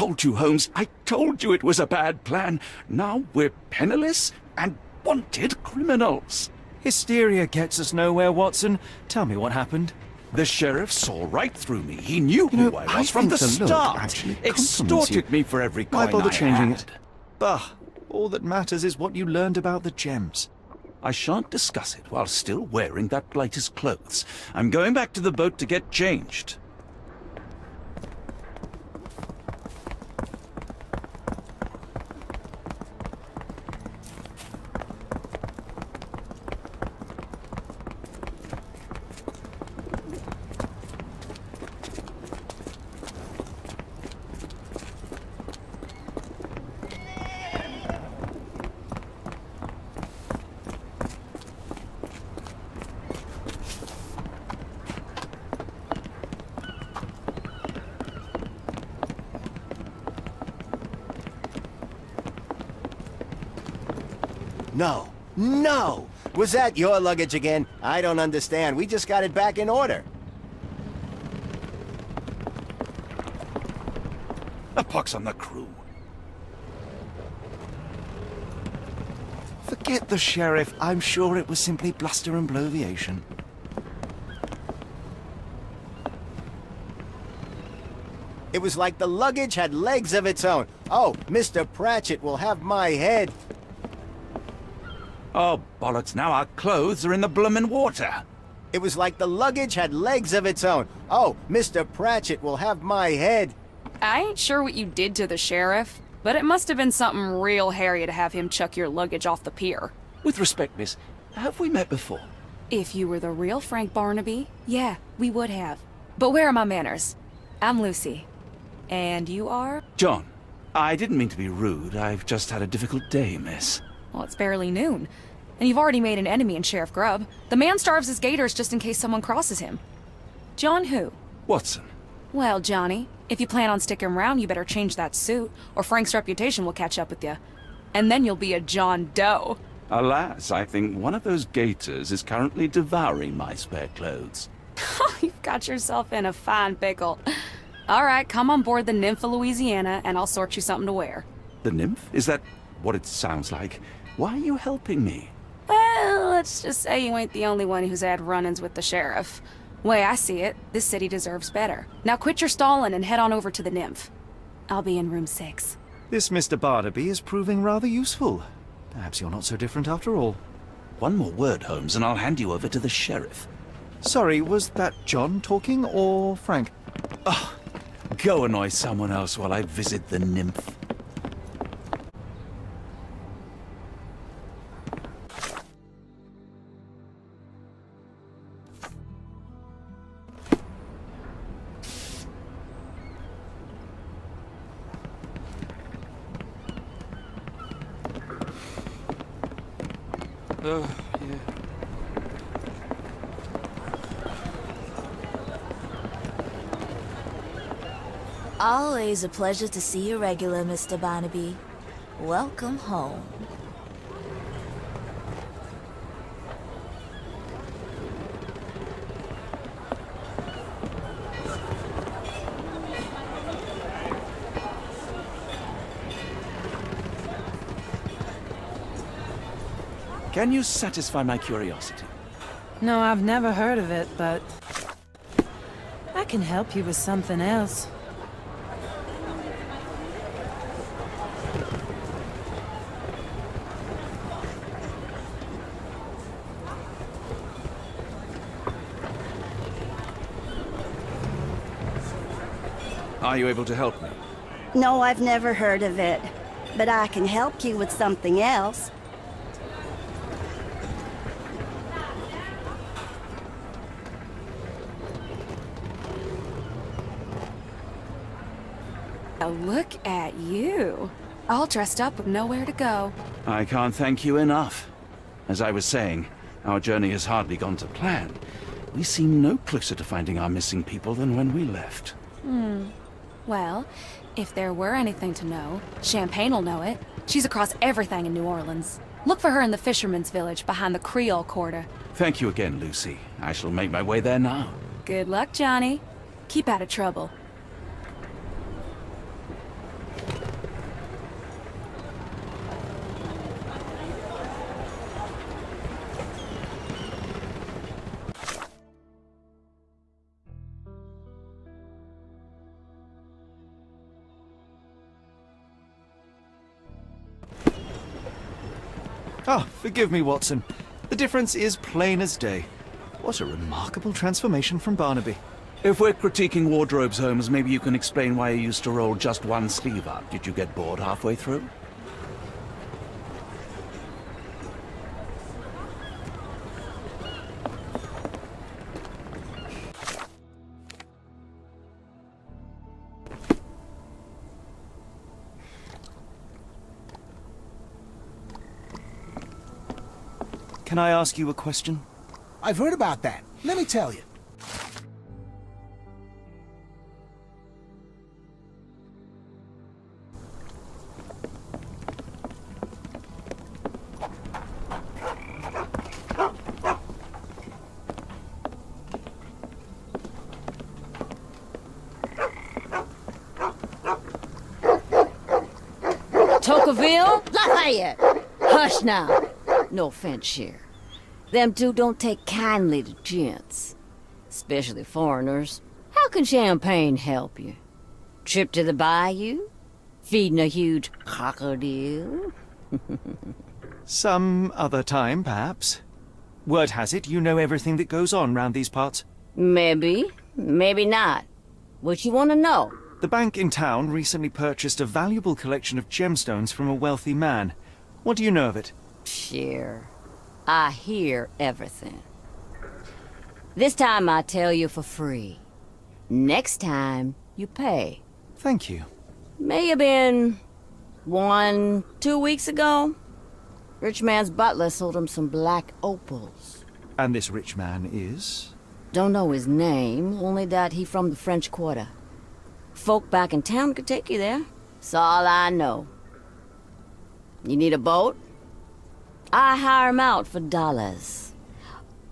told you, Holmes. I told you it was a bad plan. Now we're penniless and wanted criminals. Hysteria gets us nowhere, Watson. Tell me what happened. The sheriff saw right through me. He knew You know, who I I was from think the the look start. actually compliments Extorted you. me for every coin Why bother I changing had. it? Bah, all that matters is what you learned about the gems. I shan't discuss it while still wearing that blighter's clothes. I'm going back to the boat to get changed. No. No! Was that your luggage again? I don't understand. We just got it back in order. A pox on the crew. Forget the sheriff. I'm sure it was simply bluster and bloviation. It was like the luggage had legs of its own. Oh, Mr. Pratchett will have my head. Oh, bollocks, now our clothes are in the bloomin' water. It was like the luggage had legs of its own. Oh, Mr. Pratchett will have my head. I ain't sure what you did to the sheriff, but it must have been something real hairy to have him chuck your luggage off the pier. With respect, miss, have we met before? If you were the real Frank Barnaby, yeah, we would have. But where are my manners? I'm Lucy. And you are? John, I didn't mean to be rude. I've just had a difficult day, miss. Well, it's barely noon. And you've already made an enemy in Sheriff Grubb. The man starves his gators just in case someone crosses him. John who? Watson. Well, Johnny, if you plan on sticking around, you better change that suit, or Frank's reputation will catch up with you. And then you'll be a John Doe. Alas, I think one of those gators is currently devouring my spare clothes. You've got yourself in a fine pickle. All right, come on board the Nymph of Louisiana, and I'll sort you something to wear. The nymph? Is that what it sounds like? Why are you helping me? Well, let's just say you ain't the only one who's had run-ins with the sheriff. Way I see it, this city deserves better. Now quit your stalling and head on over to the Nymph. I'll be in room 6. This Mr. Barnaby is proving rather useful. Perhaps you're not so different after all. One more word, Holmes, and I'll hand you over to the sheriff. Sorry, was that John talking or Frank? Oh, go annoy someone else while I visit the nymph. Yeah. Always a pleasure to see you regular, Mr. Barnaby. Welcome home. Can you satisfy my curiosity? No, I've never heard of it, but I can help you with something else. Are you able to help me? No, I've never heard of it. But I can help you with something else. Look at you. All dressed up with nowhere to go. I can't thank you enough. As I was saying, our journey has hardly gone to plan. We seem no closer to finding our missing people than when we left. Well, if there were anything to know, Champagne'll know it. She's across everything in New Orleans. Look for her in the fisherman's village behind the Creole Quarter. Thank you again, Lucy. I shall make my way there now. Good luck, Johnny. Keep out of trouble. Ah, forgive me, Watson. The difference is plain as day. What a remarkable transformation from Barnaby. If we're critiquing wardrobes, Holmes, maybe you can explain why you used to roll just one sleeve up. Did you get bored halfway through? Can I ask you a question? I've heard about that. Let me tell you. Tocqueville? Lafayette! Hush now. No offense, Cher. Them two don't take kindly to gents. Especially foreigners. How can champagne help you? Trip to the bayou? Feeding a huge crocodile? Some other time, perhaps. Word has it you know everything that goes on round these parts. Maybe. Maybe not. What you want to know? The bank in town recently purchased a valuable collection of gemstones from a wealthy man. What do you know of it? Cher. I hear everything. This time I tell you for free. Next time, you pay. Thank you. May have been 2 weeks ago. Rich man's butler sold him some black opals. And this rich man is? Don't know his name, only that he from the French Quarter. Folk back in town could take you there. That's all I know. You need a boat? I hire 'em out for dollars.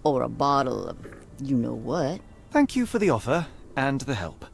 Or a bottle of you-know-what. Thank you for the offer and the help.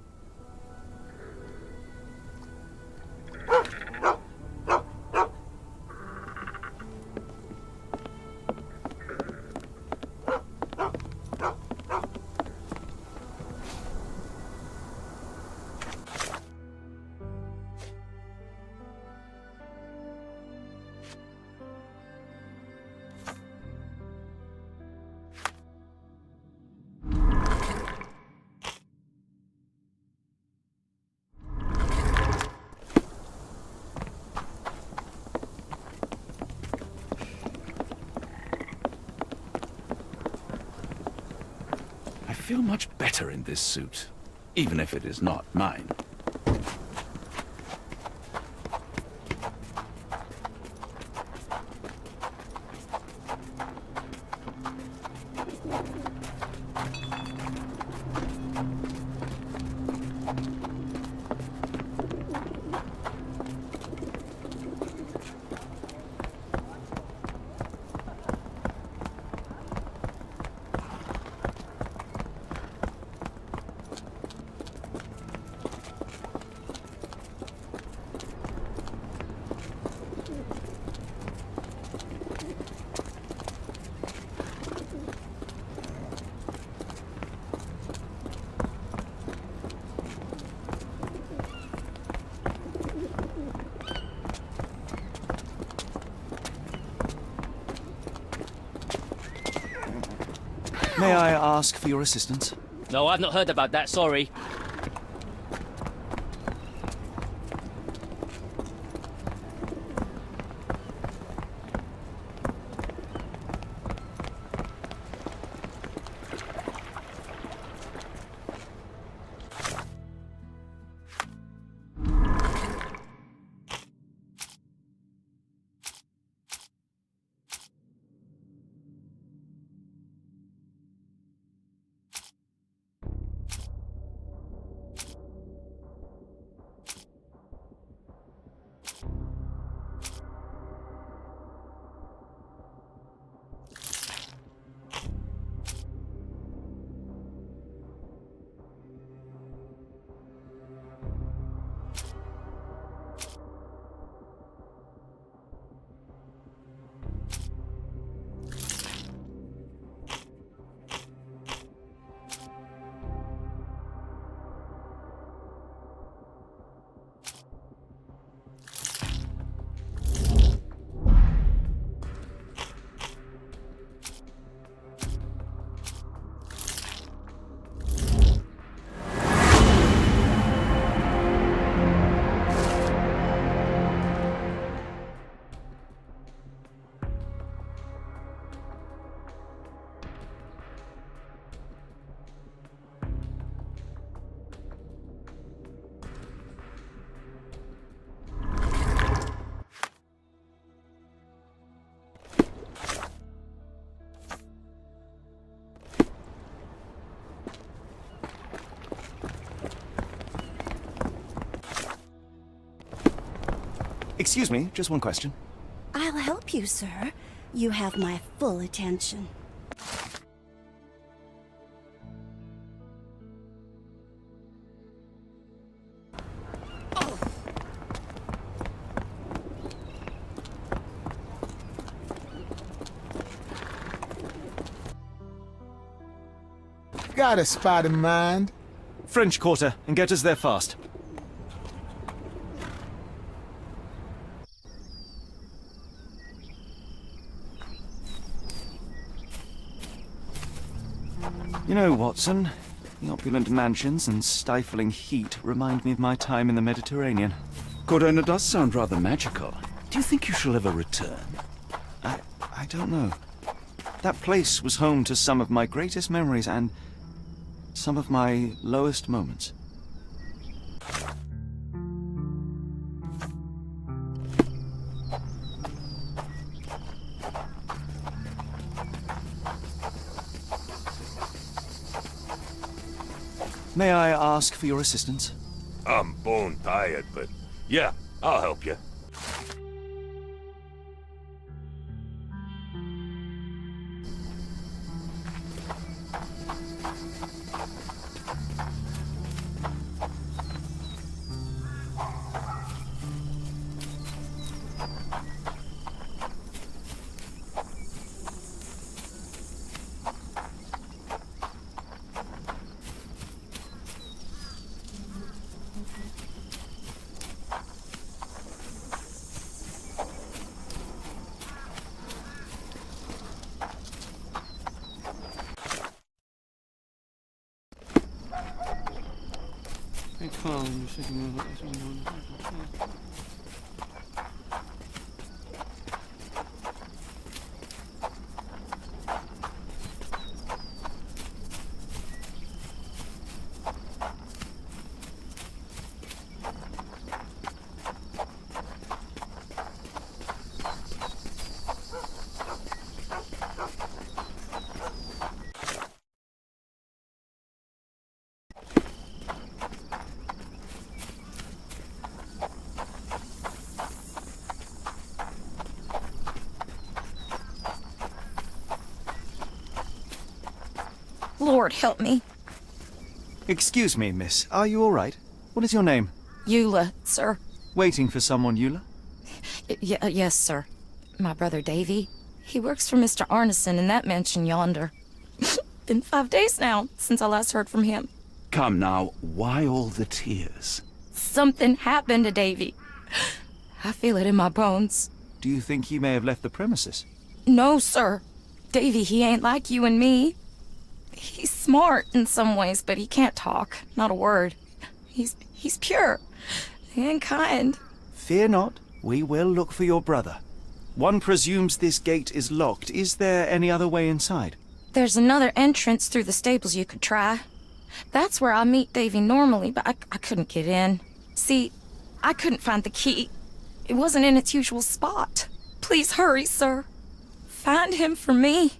I feel much better in this suit, even if it is not mine. May I ask for your assistance? No, I've not heard about that, sorry. Excuse me, just one question. I'll help you, sir. You have my full attention. Got a spot in mind? French Quarter, and get us there fast. You know, Watson, the opulent mansions and stifling heat remind me of my time in the Mediterranean. Corona does sound rather magical. Do you think you shall ever return? I don't know. That place was home to some of my greatest memories and some of my lowest moments. May I ask for your assistance? I'm bone tired, but yeah, I'll help you. Lord help me. Excuse me, miss. Are you all right? What is your name? Eula, sir. Waiting for someone, Eula? Yes, sir. My brother Davy. He works for Mr. Arneson in that mansion yonder. Been 5 days now since I last heard from him. Come now, why all the tears? Something happened to Davy. I feel it in my bones. Do you think he may have left the premises? No, sir. Davy, he ain't like you and me. He's smart in some ways, but he can't talk. Not a word. He's pure and kind. Fear not. We will look for your brother. One presumes this gate is locked. Is there any other way inside? There's another entrance through the stables you could try. That's where I meet Davy normally, but I couldn't get in. See, I couldn't find the key. It wasn't in its usual spot. Please hurry, sir. Find him for me.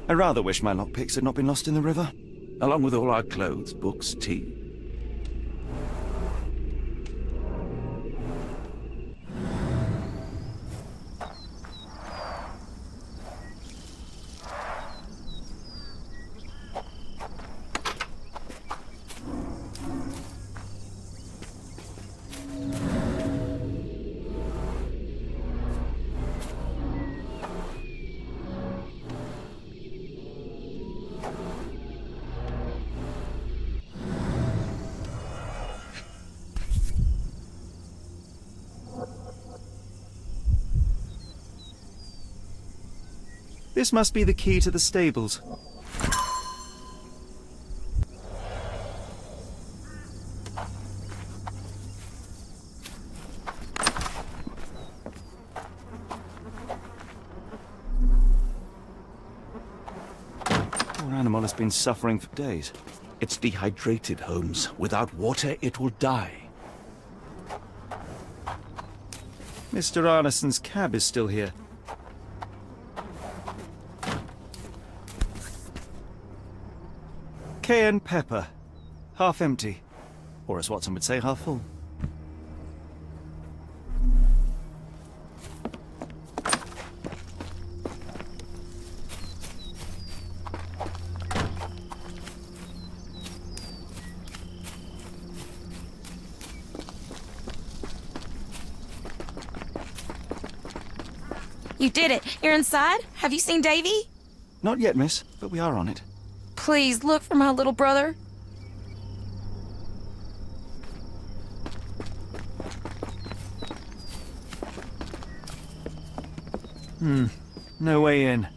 I rather wish my lockpicks had not been lost in the river. Along with all our clothes, books, tea. This must be the key to the stables. Poor animal has been suffering for days. It's dehydrated, Holmes. Without water, it will die. Mr. Arneson's cab is still here. Cayenne pepper. Half empty. Or as Watson would say, half full. You did it. You're inside? Have you seen Davy? Not yet, miss, but we are on it. Please, look for my little brother. No way in.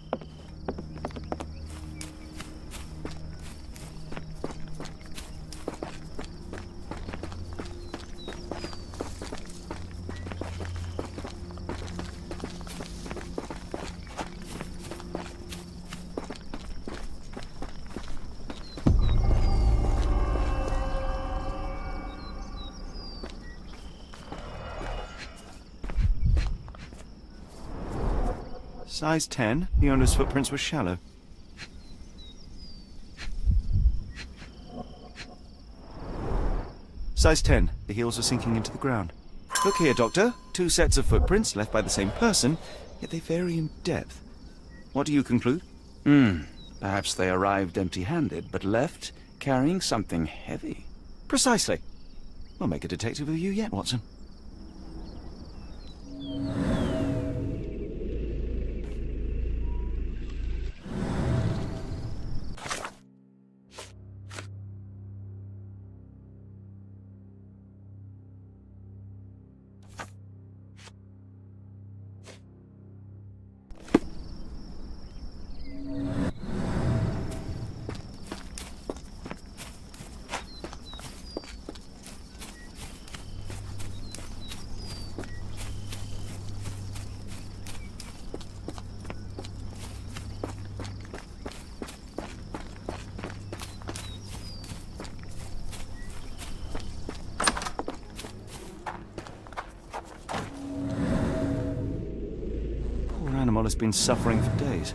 Size 10, the owner's footprints were shallow. Size 10, the heels are sinking into the ground. Look here, Doctor. 2 sets of footprints left by the same person, yet they vary in depth. What do you conclude? Perhaps they arrived empty-handed, but left carrying something heavy. Precisely. We'll make a detective of you yet, Watson. Animal has been suffering for days.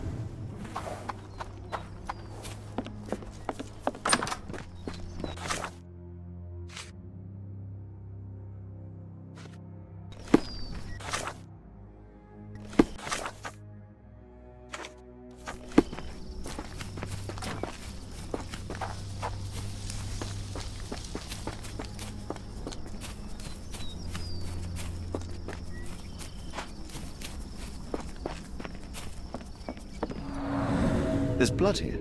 There's blood here.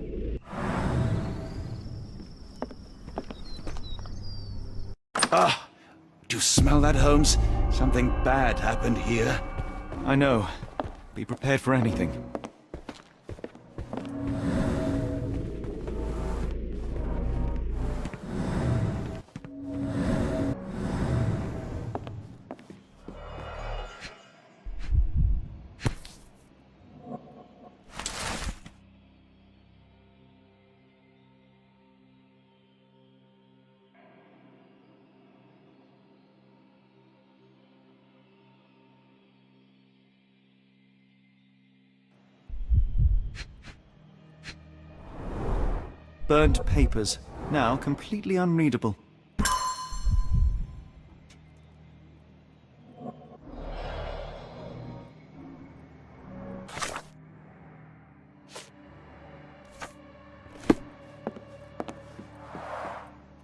Ah! Do you smell that, Holmes? Something bad happened here. I know. Be prepared for anything. Burnt papers, now completely unreadable.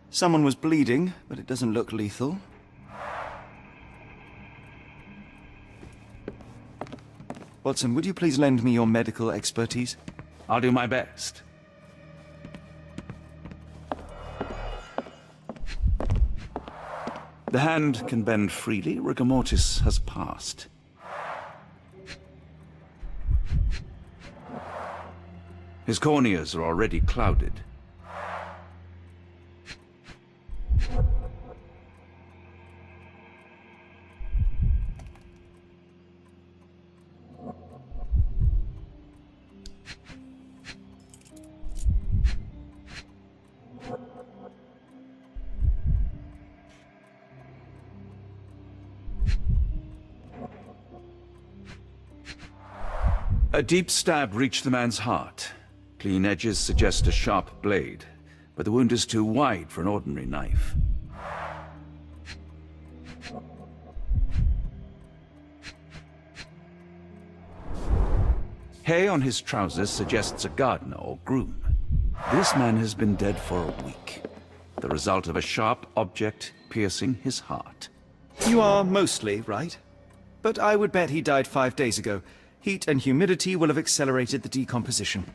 Someone was bleeding, but it doesn't look lethal. Watson, would you please lend me your medical expertise? I'll do my best. The hand can bend freely. Rigor mortis has passed. His corneas are already clouded. A deep stab reached the man's heart. Clean edges suggest a sharp blade, but the wound is too wide for an ordinary knife. Hay on his trousers suggests a gardener or groom. This man has been dead for a week, the result of a sharp object piercing his heart. You are mostly right. But I would bet he died 5 days ago. Heat and humidity will have accelerated the decomposition.